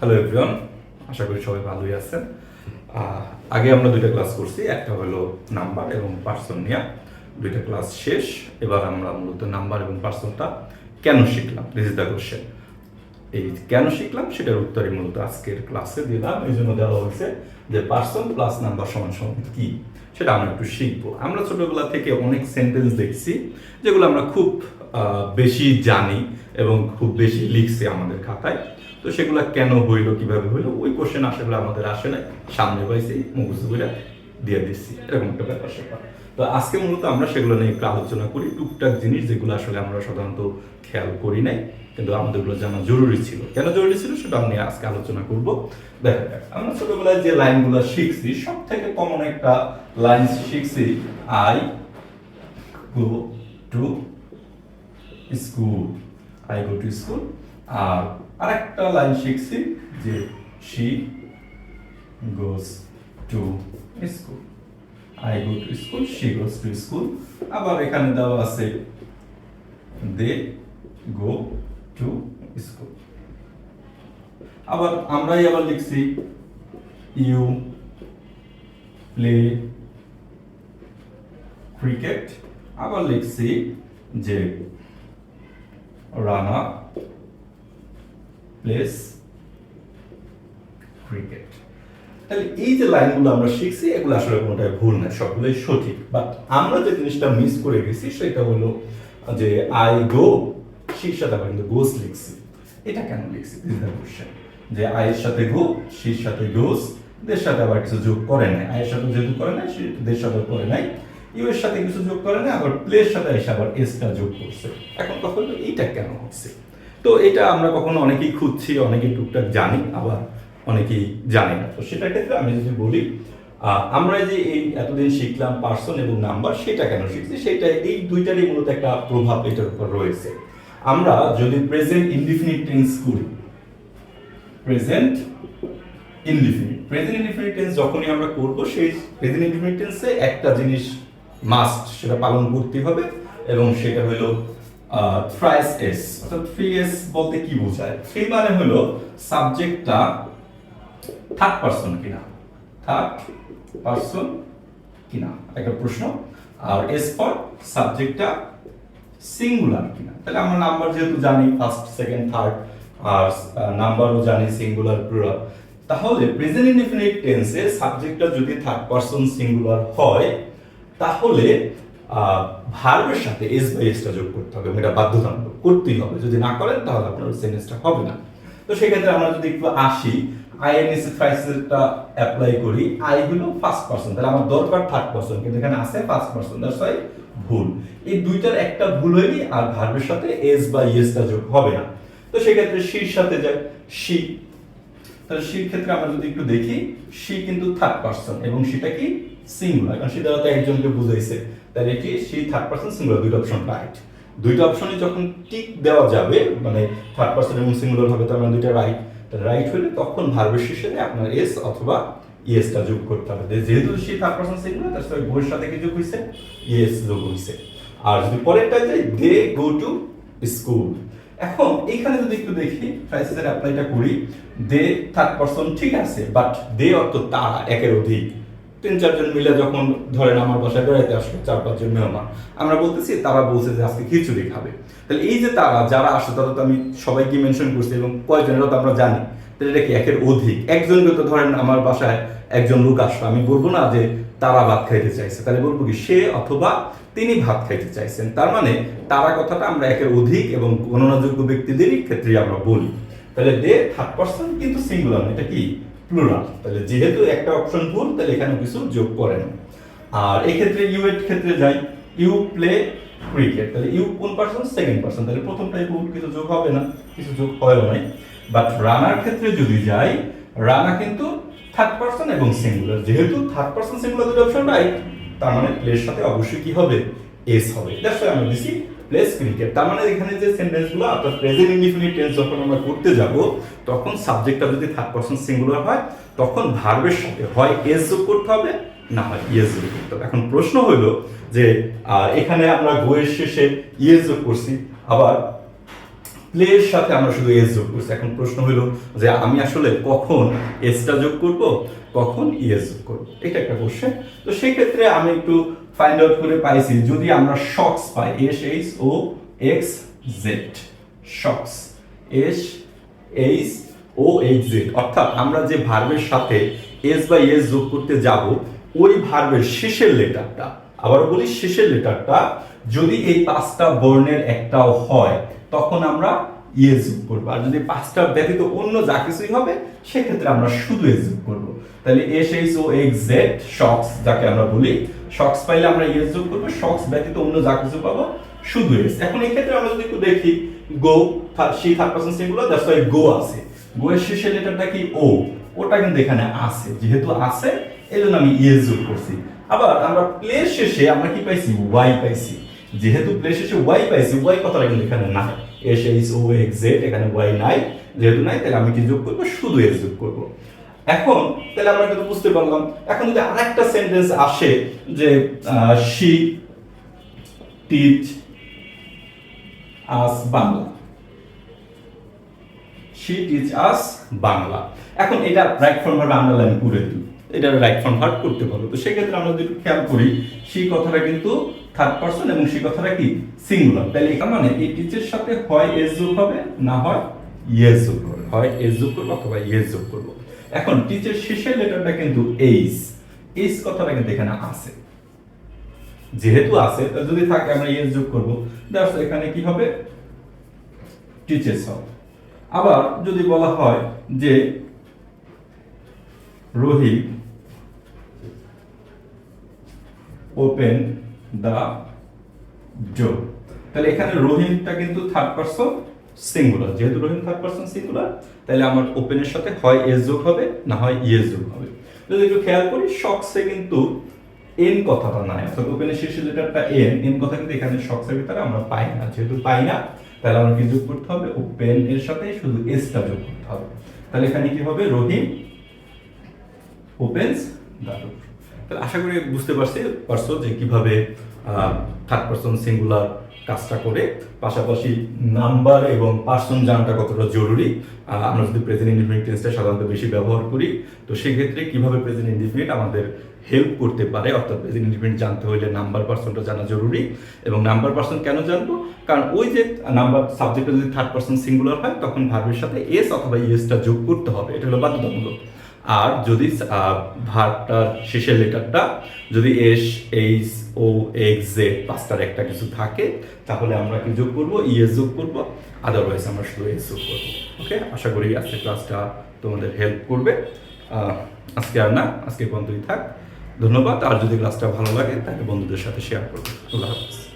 Hello everyone, আশা করি সবাই ভালোই আছেন। আগে আমরা দুইটা ক্লাস করছি, একটা হলো নাম্বার এবং পার্সন নিয়ে। দুইটা ক্লাস শেষ, এবার আমরা মূলত নাম্বার এবং পার্সনটা কেন শিখলাম, দিস ইজ দ্য কোশ্চেন। এই কেন শিখলাম সেটার উত্তরই মূলত আজকের ক্লাসে দিলাম। এই জন্য দেওয়া হয়েছে যে পার্সন প্লাস নাম্বার সমান সমান কি, সেটা আমরা একটু শিখবো। আমরা ছোটবেলা থেকে অনেক সেন্টেন্স দেখছি যেগুলো আমরা খুব বেশি জানি এবং খুব বেশি লিখছি আমাদের খাতায়। তো সেগুলো কেন হইলো, কিভাবে হইলো, ওই কোশ্চেন আসলে আমাদের আসে নাই, সামনে পাইছি মুখস্থ করে দিয়ে দিচ্ছি, এরকম একটা ব্যাপার স্যাপার। তো আজকে মূলত আমরা সেগুলো নিয়ে একটু আলোচনা করি, টুকটাক জিনিস যেগুলো আসলে আমরা সাধারণত খেয়াল করি নাই, কিন্তু আমাদেরগুলো জানা জরুরি ছিল। কেন জরুরি ছিল সেটা নিয়ে আজকে আলোচনা করবো। দেখা যাক, আমরা ছোটবেলায় যে লাইনগুলো শিখছি, সব থেকে কমন একটা লাইন শিখছি, I go to school, I go to school. আর আরেকটা লাইন শিখছি যে she goes to school, I go to school, she goes to school. আবার এখানে দেওয়া আছে দে গো টু স্কুল। আবার আমরাই আবার লিখছি ইউ প্লে ক্রিকেট। আবার লিখছি যে রানা প্লেস ক্রিকেট। তাহলে এই যে লাইনগুলো আমরা শিখছি, এগুলো আসলে কোনোটাই ভুল না, সবগুলোই সঠিক। বাট আমরা যে জিনিসটা মিস করে গেছি সেটা হলো যে আই গো, শির সাথে আবার কিন্তু গোস লিখছি। এটা কেন লিখছি, দিস ইজ দ্য কোশ্চেন। যে আই এর সাথে গো, শির সাথে গোস, দের সাথে আবার কিছু যোগ করে নাই। আই এর সাথে যেহেতু করে নাই, দের সাথে করে নাই। ইউ এর সাথে কিছু যোগ করে নাই, আবার প্লের সাথে এসে আবার এসটা যোগ করছে। এখন কথা হলো এইটা কেন হচ্ছে। তো এটা আমরা কখনো অনেকেই খুঁজছি, অনেকেই টুকটাক জানি, আবার অনেকেই জানি না। তো সেটার ক্ষেত্রে আমি যদি বলি, আমরা যে এই এতদিন শিখলাম পার্সন এবং নাম্বার, সেটা কেন শিখছি, সেটা এই দুইটারই মূলত একটা প্রভাব এটার উপর রয়েছে। আমরা যদি প্রেজেন্ট ইনডিফিনিট টেন্স করি, প্রেজেন্ট ইনডিফিনিট টেন্স যখনই আমরা করব, সেই প্রেজেন্ট ইনডিফিনিট টেন্সে একটা জিনিস মাস্ট, সেটা পালন করতে হবে, এবং সেটা হলো থ্রাইস এস। অর্থাৎ 3s বলতে কি বোঝায়? 3 মানে হলো সাবজেক্টটা থার্ড পারসন কিনা, থার্ড পারসন কিনা একটা প্রশ্ন। আর এস ফর সাবজেক্টটা সিঙ্গুলার কিনা। তাহলে আমরা নাম্বার যেহেতু জানি ফার্স্ট, সেকেন্ড, থার্ড, আর নাম্বারও জানি সিঙ্গুলার, প্লুরাল। তাহলে প্রেজেন্ট ইনডিফিনিট টেন্সে সাবজেক্টটা যদি থার্ড পারসন সিঙ্গুলার হয়, তাহলে ভার্বের সাথে এস বাই এসটা যোগ করতে হবে, এটা বাধ্যতামূলক করতেই হবে। যদি না করেন তাহলে আপনার সেন্টেন্সটা হবে না। তো সেক্ষেত্রে আমরা যদি একটু আসি, আই এর নিচে থ্রাইসটা অ্যাপ্লাই করি, আই হলো ফার্স্ট পারসন, তাহলে আমার দরকার থার্ড পারসন, কিন্তু এখানে আছে ফার্স্ট পারসন, দ্যাটস ওয়াই ভুল। এই দুইটার একটা ভুল হয়নি, আর ভার্বের সাথে এস বা ইয়েসটা যোগ হবে না। তো সেক্ষেত্রে শির সাথে যায় শি। তাহলে শির ক্ষেত্রে আমরা যদি একটু দেখি, শি কিন্তু থার্ড পারসন এবং সেটা কি সিঙ্গুলার, কারণ সে দ্বারা তো একজনকে বুঝাইছে। তাহলে এটি শি থার্ড পারসন সিঙ্গুলার, দুইটা অপশন রাইট। দুইটা অপশনে যখন টিক দেওয়া যাবে, মানে থার্ড পারসন এবং সিঙ্গুলার হবে, তার মানে দুইটা রাইট। রাইট হলে তখন ভার্বের শেষে আপনার এস অথবা ইয়েসটা যোগ করতে হবে। যেহেতু সে থার্ড পারসন সিঙ্গুলার, তার সাথে গোর সাথে কি যোগ হইছে, ইয়েস যোগ হইছে। আর যদি পরেরটা যাই, দে গো টু স্কুল। এখন এইখানে যদি একটু দেখি, ফ্রাইসের অ্যাপ্লাইটা করি, দে থার্ড পারসন ঠিক আছে, বাট দে অর্থ তারা, একের অধিক। 3-4 জন মিলে যখন ধরেন আমার বাসায় বেড়াইতে আসলো 4-5 জন মেহমান, আমরা বলতেছি তারা বলছে যে আজকে খিচুড়ি খাবে। তাহলে এই যে তারা যারা আসে, তারা তো আমি সবাইকে মেনশন করছি এবং কয়জনেরও তো আমরা জানি। তাহলে এটা কি একের অধিক? একজনকে তো ধরেন আমার বাসায় একজন লোক আসলো, আমি বলবো না যে তারা ভাত খাইতে চাইছে, তাহলে বলবো কি সে অথবা তিনি ভাত খাইতে চাইছেন। তার মানে তারা কথাটা আমরা একের অধিক এবং গণনাযোগ্য ব্যক্তিদেরই ক্ষেত্রে আমরা বলি। তাহলে দে থার্ড পারসন কিন্তু সিঙ্গুলার, এটা কি প্লুরাল। তাহলে যেহেতু একটা অপশন ভুল, তাহলে এখানে কিছু যোগ করেন। আর এই ক্ষেত্রে ইউ এর ক্ষেত্রে যাই, ইউ প্লে ক্রিকেট। তাহলে ইউ কোন পারসন, সেকেন্ড পারসন, তাহলে প্রথমটাই ভুল, কিছু যোগ হবে না, কিছু যোগ হয়ও নাই। বাট রানার ক্ষেত্রে যদি যাই, রানা কিন্তু থার্ড পারসন এবং সিঙ্গুলার। যেহেতু থার্ড পারসন সিঙ্গুলার দুটো অপশন রাইট, তার মানে প্লের সাথে অবশ্যই কি হবে, এস হবে। দ্যাটস ওয়াই আমরা দিছি প্লেস ক্রিকেট। তার মানে এখানে যে সেন্টেন্সগুলো আপনার প্রেজেন্ট ইনডিফিনিট টেন্স যখন আমরা করতে যাব, তখন সাবজেক্টটা যদি থার্ড পারসন সিঙ্গুলার হয়, তখন ভার্বের সাথে হয় এস যোগ করতে হবে, না হয় ইয়েস যোগ করতে হবে। এখন প্রশ্ন হলো যে এখানে আমরা গো এর শেষে ইয়েস যোগ করছি, আবার প্লের সাথে আমরা শুধু এস যোগ করছি। এখন প্রশ্ন হলো যে আমি আসলে কখন এসটা যোগ করব, কখন ইএস যোগ করব, এটা একটা কোশ্চেন। তো সেই ক্ষেত্রে আমি একটু ফাইন্ড আউট করে পাইছি, যদি আমরা শক্স পাই S H O X Z, শক্স S H O H Z, অর্থাৎ আমরা যে ভার্বের সাথে এস বাই এস যোগ করতে যাব ওই ভার্বের শেষের লেটারটা, আবারও বলি শেষের লেটারটা যদি এই 5টা বর্ণের একটাও হয় তখন আমরা ইএস যোগ করব, আর যদি 5টা ব্যতীত অন্য যা কিছুই হবে সেক্ষেত্রে আমরা শুধু এস যোগ করব। তাহলে S H O X Z শক্স, যাকে আমরা বলি শক্স পাইলে আমরা ইএস যোগ করব, শক্স ব্যতীত অন্য যা কিছু পাবো শুধু এস। এখন এই ক্ষেত্রে আমরা যদি একটু দেখি go, she third person singular, that's why go আছে, গো এর শেষের লেটারটা কি ও, ওটা কিন্তু এখানে আছে, যেহেতু আছে এজন্য আমি ইএস যোগ করছি। আবার আমরা প্লের শেষে আমরা কি পাইছি, ওয়াই পাইছি, যেহেতু প্লের শেষে ওয়াই পাইছি, ওয়াই কথাটা কিন্তু এখানে নাই, S H O X Z, এখানে ওয়াই নাই, যেহেতু নাই তাহলে আমি কি যোগ করব, শুধু এস যোগ করব। এখন তাহলে আমরা কিন্তু বুঝতে পারলাম। এখন যদি আরেকটা সেন্টেন্স আসে যে she teach us Bangla, she teach us Bangla, এখন এটা রাইট ফর্ম ভার্ব আন্ডারলাইন করে দিই, এটা রাইট ফর্ম ভার্ব করতে পারবো। তো সেক্ষেত্রে আমরা যদি খেয়াল করি শি কথাটা কিন্তু থার্ড পারসন এবং শি কথাটা কি সিঙ্গুলার, তাহলে এখানে মানে এই টিচের সাথে হয় এস যোগ হবে, না হয় ইএস যোগ করবে, হয় এস যোগ করবো অথবা ইএস যোগ করবো। এখন টিচের শেষের লেটারটা কিন্তু এইচ, এইচ কথাটা কিন্তু এখানে আছে, যেহেতু আছে যদি থাকে আমরা ইএস যোগ করবো, দ্যাটস এখানে কি হবে, টিচেস হবে। আবার যদি বলা হয় যে রোহিত ওপেন দা ডোর, তাহলে এখানে রহিমটা কিন্তু থার্ড পারসন সিঙ্গুলার, যেহেতু রহিম থার্ড পারসন সিঙ্গুলার তাহলে আমার ওপেনের সাথে হয় এস যোগ হবে, না হয় ইএস যোগ হবে। যদি একটু খেয়াল করি শক্সে কিন্তু এন কথাটা নাই, অর্থাৎ ওপেনের শেষের লেটারটা এন, এন কথা কিন্তু এখানে শক্সের ভিতরে আমরা পাই না, যেহেতু পাই না তাহলে আমরা কি যোগ করতে হবে, ওপেন এর সাথে শুধু এসটা যোগ করতে হবে। তাহলে এখানে কি হবে, রহিম ওপেন্স দ্য ডোর। তাহলে আশা করি বুঝতে পারছো যে কিভাবে থার্ড পারসন সিঙ্গুলার কাজটা করে, পাশাপাশি নাম্বার এবং পার্সন জানাটা কতটা জরুরি। আমরা যদি প্রেজেন্ট ইনডিফিনিট টেন্সটা সাধারণত বেশি ব্যবহার করি, তো সেক্ষেত্রে কিভাবে প্রেজেন্ট ইনডিফিনিট আমাদের হেল্প করতে পারে, অর্থাৎ প্রেজেন্ট ইনডিফিনিট জানতে হলে নাম্বার পার্সনটা জানা জরুরি। এবং নাম্বার পার্সন কেন জানবো, কারণ ওই যে নাম্বার সাবজেক্টটা যদি থার্ড পারসন সিঙ্গুলার হয় তখন ভার্বের সাথে এস অথবা ইএসটা যোগ করতে হবে, এটা হলো বাধ্যতামূলক। আর যদি ভার্বটার শেষের লেটারটা যদি S H O X Z 5টার একটা কিছু থাকে তাহলে আমরা কি যোগ করব, ইএস যোগ করব, আদারওয়াইজ আমরা শুধু এস যোগ করব। ওকে, আশা করি আজকের ক্লাসটা তোমাদের হেল্প করবে। আজকে আর না, আজকে পর্যন্তই থাক। ধন্যবাদ। আর যদি ক্লাসটা ভালো লাগে তাহলে বন্ধুদের সাথে শেয়ার করবে। আল্লাহ হাফেজ।